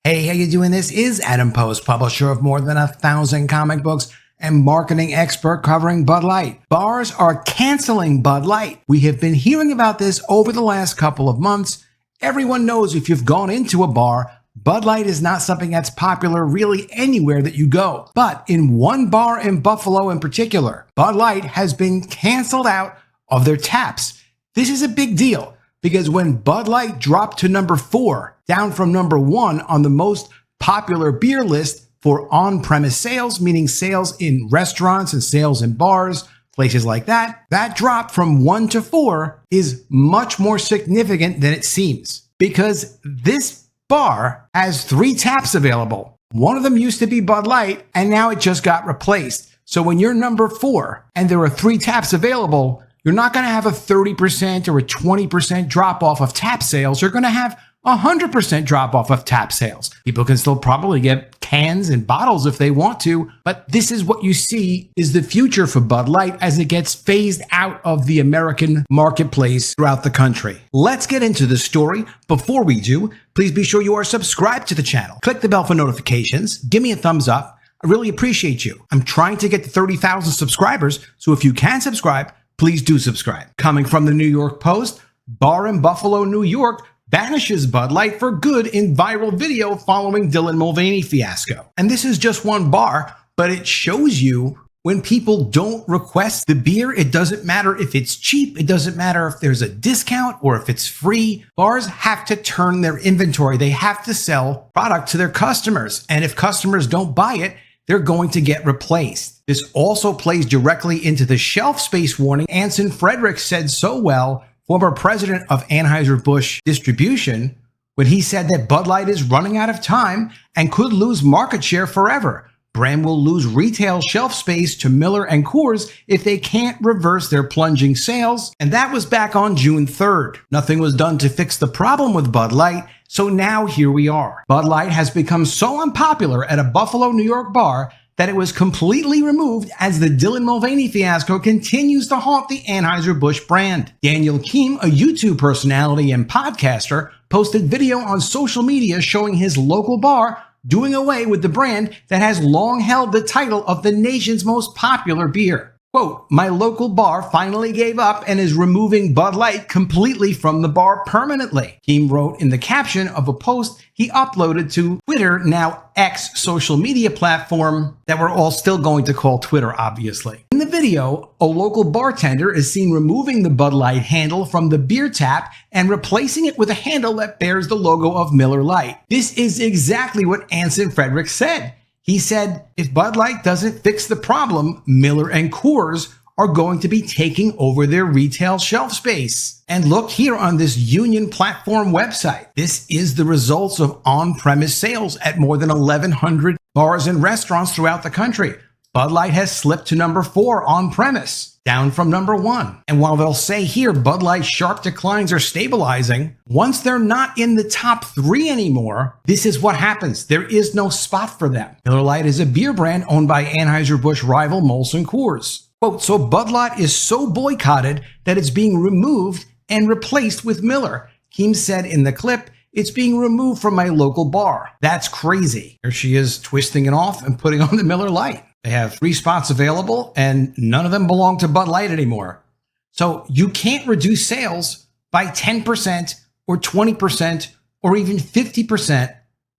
Hey, how you doing? This is Adam Post, publisher of more than 1,000 comic books and marketing expert covering Bud Light. Bars are canceling Bud Light. We have been hearing about this over the last couple of months. Everyone knows if you've gone into a bar, Bud Light is not something that's popular really anywhere that you go. But in one bar in Buffalo in particular, Bud Light has been canceled out of their taps. This is a big deal because when Bud Light dropped to number 4, down from number 1 on the most popular beer list for on-premise sales, meaning sales in restaurants and sales in bars, places like that, that drop from 1 to 4 is much more significant than it seems because this bar has 3 taps available. One of them used to be Bud Light and now it just got replaced. So when you're number 4 and there are 3 taps available, you're not going to have a 30% or a 20% drop off of tap sales. You're going to have 100% drop off of tap sales. People can still probably get cans and bottles if they want to, but this is what you see is the future for Bud Light as it gets phased out of the American marketplace throughout the country. Let's get into the story. Before we do, please be sure you are subscribed to the channel. Click the bell for notifications. Give me a thumbs up. I really appreciate you. I'm trying to get to 30,000 subscribers, so if you can subscribe, please do subscribe. Coming from the New York Post, bar in Buffalo, New York, banishes Bud Light for good in viral video following Dylan Mulvaney fiasco. And this is just one bar, but it shows you when people don't request the beer, it doesn't matter if it's cheap, it doesn't matter if there's a discount or if it's free. Bars have to turn their inventory. They have to sell product to their customers. And if customers don't buy it, they're going to get replaced. This also plays directly into the shelf space warning Anson Frederick said so well, former president of Anheuser-Busch Distribution, when he said that Bud Light is running out of time and could lose market share forever. Brand will lose retail shelf space to Miller and Coors if they can't reverse their plunging sales. And that was back on June 3rd. Nothing was done to fix the problem with Bud Light, so now here we are. Bud Light has become so unpopular at a Buffalo, New York bar that it was completely removed as the Dylan Mulvaney fiasco continues to haunt the Anheuser-Busch brand. Daniel Keem, a YouTube personality and podcaster, posted video on social media showing his local bar doing away with the brand that has long held the title of the nation's most popular beer. Quote, "My local bar finally gave up and is removing Bud Light completely from the bar permanently," Keem wrote in the caption of a post he uploaded to Twitter, now X social media platform that we're all still going to call Twitter, obviously. In the video, a local bartender is seen removing the Bud Light handle from the beer tap and replacing it with a handle that bears the logo of Miller Lite. This is exactly what Anson Frederick said. He said, if Bud Light doesn't fix the problem, Miller and Coors are going to be taking over their retail shelf space. And look here on this Union Platform website. This is the results of on-premise sales at more than 1,100 bars and restaurants throughout the country. Bud Light has slipped to number 4 on-premise, down from number 1. And while they'll say here Bud Light's sharp declines are stabilizing, once they're not in the top 3 anymore, this is what happens. There is no spot for them. Miller Lite is a beer brand owned by Anheuser-Busch rival Molson Coors. Quote, "So Bud Light is so boycotted that it's being removed and replaced with Miller," Keem said in the clip. "It's being removed from my local bar. That's crazy." Here she is twisting it off and putting on the Miller Lite. They have 3 spots available and none of them belong to Bud Light anymore. So you can't reduce sales by 10% or 20% or even 50%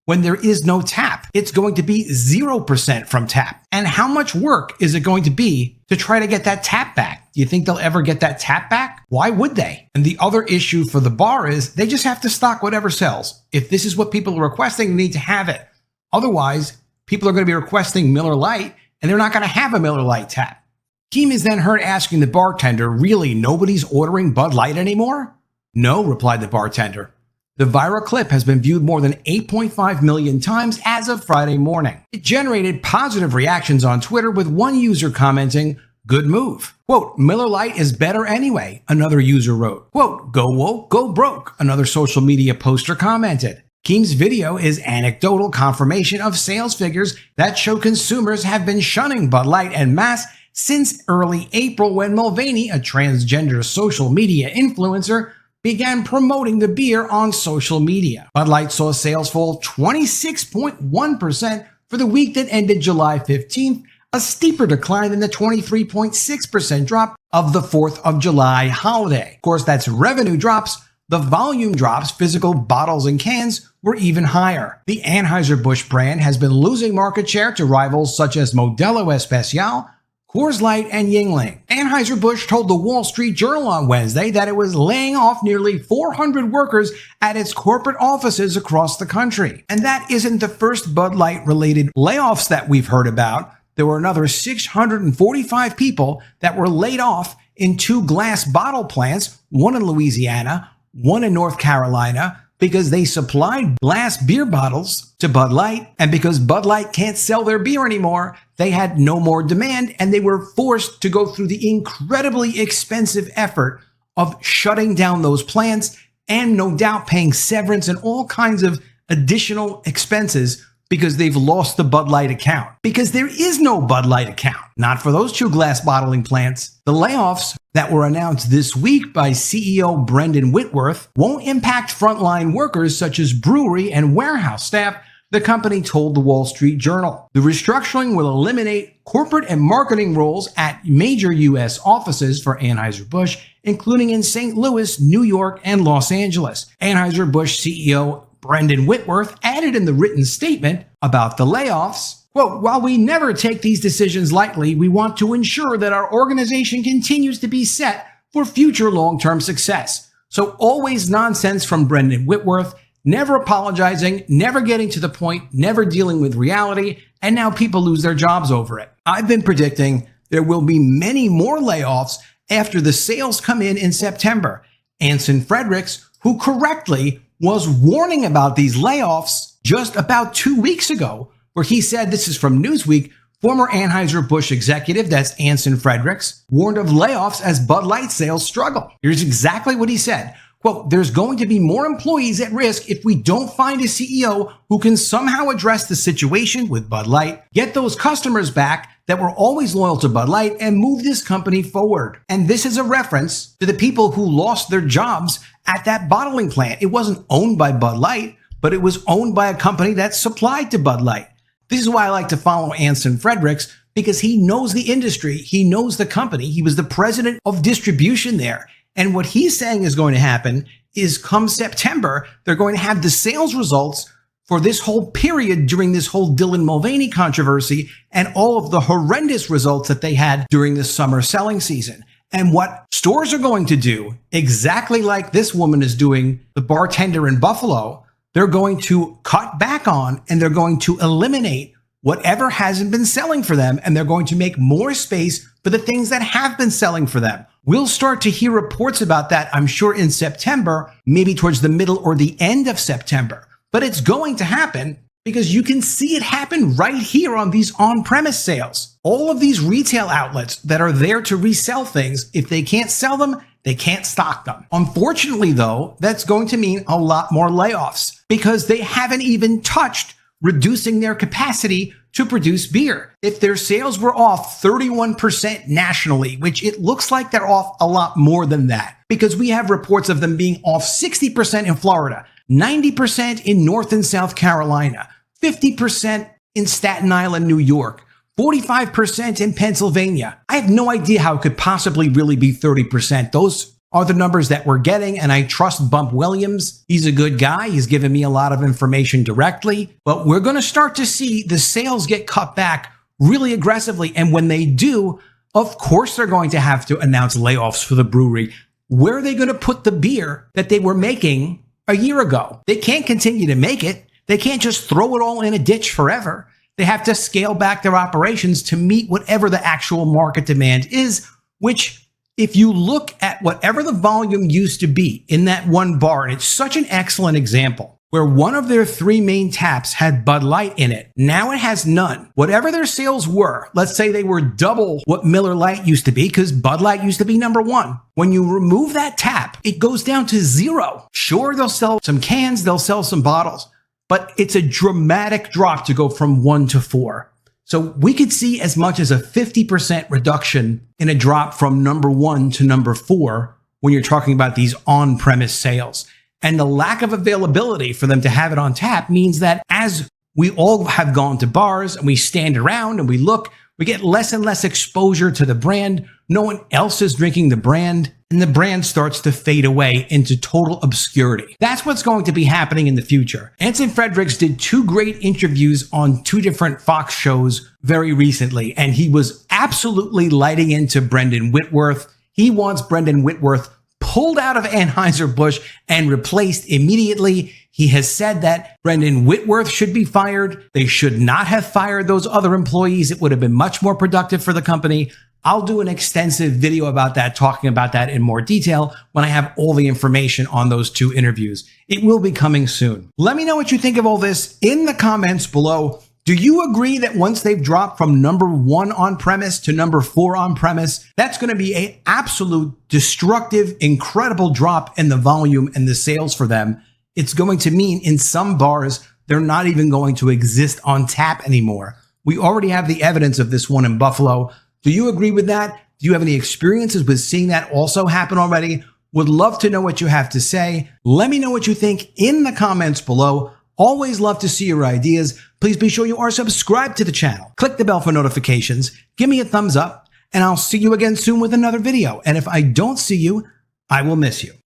when there is no tap. It's going to be 0% from tap. And how much work is it going to be to try to get that tap back? Do you think they'll ever get that tap back? Why would they? And the other issue for the bar is they just have to stock whatever sells. If this is what people are requesting, they need to have it. Otherwise, people are going to be requesting Miller Lite and they're not going to have a Miller Lite tap. Keem is then heard asking the bartender, "Really, nobody's ordering Bud Light anymore?" "No," replied the bartender. The viral clip has been viewed more than 8.5 million times as of Friday morning. It generated positive reactions on Twitter with one user commenting, "Good move." Quote, "Miller Lite is better anyway," another user wrote. Quote, "Go woke, go broke," another social media poster commented. Keem's video is anecdotal confirmation of sales figures that show consumers have been shunning Bud Light en masse since early April when Mulvaney, a transgender social media influencer, began promoting the beer on social media. Bud Light saw sales fall 26.1% for the week that ended July 15th, a steeper decline than the 23.6% drop of the 4th of July holiday. Of course, that's revenue drops. The volume drops, physical bottles and cans, were even higher. The Anheuser-Busch brand has been losing market share to rivals such as Modelo Especial, Coors Light, and Yuengling. Anheuser-Busch told the Wall Street Journal on Wednesday that it was laying off nearly 400 workers at its corporate offices across the country. And that isn't the first Bud Light-related layoffs that we've heard about. There were another 645 people that were laid off in 2 glass bottle plants, one in Louisiana, one in North Carolina, because they supplied glass beer bottles to Bud Light, and because Bud Light can't sell their beer anymore, they had no more demand, and they were forced to go through the incredibly expensive effort of shutting down those plants and no doubt paying severance and all kinds of additional expenses because they've lost the Bud Light account. Because there is no Bud Light account, not for those 2 glass bottling plants. The layoffs that were announced this week by CEO Brendan Whitworth won't impact frontline workers such as brewery and warehouse staff, the company told the Wall Street Journal. The restructuring will eliminate corporate and marketing roles at major U.S. offices for Anheuser-Busch, including in St. Louis, New York, and Los Angeles. Anheuser-Busch CEO Brendan Whitworth added in the written statement about the layoffs, quote, "While we never take these decisions lightly, we want to ensure that our organization continues to be set for future long-term success." So always nonsense from Brendan Whitworth, never apologizing, never getting to the point, never dealing with reality, and now people lose their jobs over it. I've been predicting there will be many more layoffs after the sales come in September. Anson Fredericks, who correctly was warning about these layoffs just about 2 weeks ago, where he said, this is from Newsweek, former Anheuser-Busch executive, that's Anson Fredericks, warned of layoffs as Bud Light sales struggle. Here's exactly what he said. Quote, "There's going to be more employees at risk if we don't find a CEO who can somehow address the situation with Bud Light, get those customers back that were always loyal to Bud Light, and move this company forward." And this is a reference to the people who lost their jobs at that bottling plant. It wasn't owned by Bud Light, but it was owned by a company that supplied to Bud Light. This is why I like to follow Anson Fredericks, because he knows the industry. He knows the company. He was the president of distribution there. And what he's saying is going to happen is come September, they're going to have the sales results for this whole period during this whole Dylan Mulvaney controversy and all of the horrendous results that they had during the summer selling season. And what stores are going to do, exactly like this woman is doing, the bartender in Buffalo, they're going to cut back on and they're going to eliminate whatever hasn't been selling for them, and they're going to make more space for the things that have been selling for them. We'll start to hear reports about that, I'm sure, in September, maybe towards the middle or the end of September. But it's going to happen because you can see it happen right here on these on-premise sales. All of these retail outlets that are there to resell things, if they can't sell them, they can't stock them. Unfortunately, though, that's going to mean a lot more layoffs because they haven't even touched reducing their capacity to produce beer. If their sales were off 31% nationally, which it looks like they're off a lot more than that, because we have reports of them being off 60% in Florida, 90% in North and South Carolina, 50% in Staten Island, New York, 45% in Pennsylvania. I have no idea how it could possibly really be 30%. Those are the numbers that we're getting, and I trust Bump Williams. He's a good guy. He's given me a lot of information directly, but we're going to start to see the sales get cut back really aggressively. And when they do, of course, they're going to have to announce layoffs for the brewery. Where are they going to put the beer that they were making a year ago? They can't continue to make it. They can't just throw it all in a ditch forever. They have to scale back their operations to meet whatever the actual market demand is, which, if you look at whatever the volume used to be in that one bar, and it's such an excellent example, where one of their 3 main taps had Bud Light in it. Now it has none. Whatever their sales were, let's say they were double what Miller Lite used to be, because Bud Light used to be number 1. When you remove that tap, it goes down to 0. Sure, they'll sell some cans, they'll sell some bottles, but it's a dramatic drop to go from 1 to 4. So we could see as much as a 50% reduction in a drop from number 1 to number 4 when you're talking about these on-premise sales. And the lack of availability for them to have it on tap means that as we all have gone to bars and we stand around and we look, we get less and less exposure to the brand. No one else is drinking the brand, and the brand starts to fade away into total obscurity. That's what's going to be happening in the future. Anson Fredericks did 2 great interviews on 2 different Fox shows very recently, and he was absolutely lighting into Brendan Whitworth. He wants Brendan Whitworth pulled out of Anheuser-Busch and replaced immediately. He has said that Brendan Whitworth should be fired. They should not have fired those other employees. It would have been much more productive for the company. I'll do an extensive video about that, talking about that in more detail when I have all the information on those 2 interviews. It will be coming soon. Let me know what you think of all this in the comments below. Do you agree that once they've dropped from number 1 on-premise to number 4 on-premise, that's going to be an absolute destructive, incredible drop in the volume and the sales for them? It's going to mean in some bars, they're not even going to exist on tap anymore. We already have the evidence of this one in Buffalo. Do you agree with that? Do you have any experiences with seeing that also happen already? Would love to know what you have to say. Let me know what you think in the comments below. Always love to see your ideas. Please be sure you are subscribed to the channel. Click the bell for notifications. Give me a thumbs up, and I'll see you again soon with another video. And if I don't see you, I will miss you.